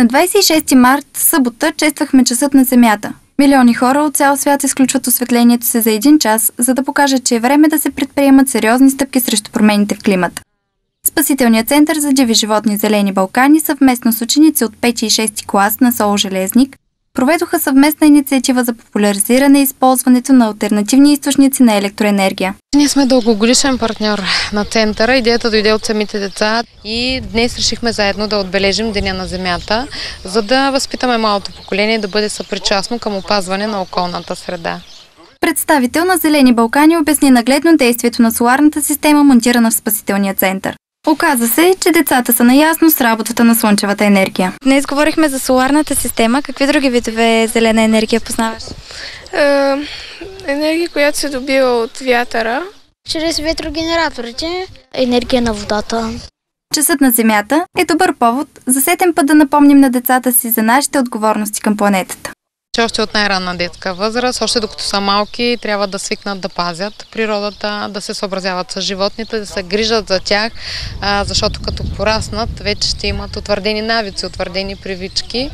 На 26 март, събота, чествахме часът на Земята. Милиони хора от цял свят изключват осветлението си за 1 час, за да покажат, че е време да се предприемат сериозни стъпки срещу промените в климата. Спасителният център за диви животни Зелени Балкани съвместно с ученици от 5 и 6 клас на СОУ Железник проведоха съвместна инициатива за популяризиране и използването на алтернативни източници на електроенергия. Ние сме дългогодишен партньор на центъра. Идеята дойде от самите деца и днес решихме заедно да отбележим Деня на Земята, за да възпитаме малото поколение да бъде съпричастно към опазване на околната среда. Представител на Зелени Балкани обясни нагледно действието на соларната система, монтирана в Спасителния център. Оказа се, че децата са наясно с работата на слънчевата енергия. Днес говорихме за соларната система. Какви други видове зелена енергия познаваш? Енергия, която се добива от вятъра. Чрез ветрогенераторите, енергия на водата. Часът на Земята е добър повод за сетен път да напомним на децата си за нашите отговорности към планетата. Че още от най-ранна детска възраст, още докато са малки, трябва да свикнат да пазят природата, да се съобразяват с животните, да се грижат за тях, защото като пораснат, вече ще имат утвърдени навици, утвърдени привички.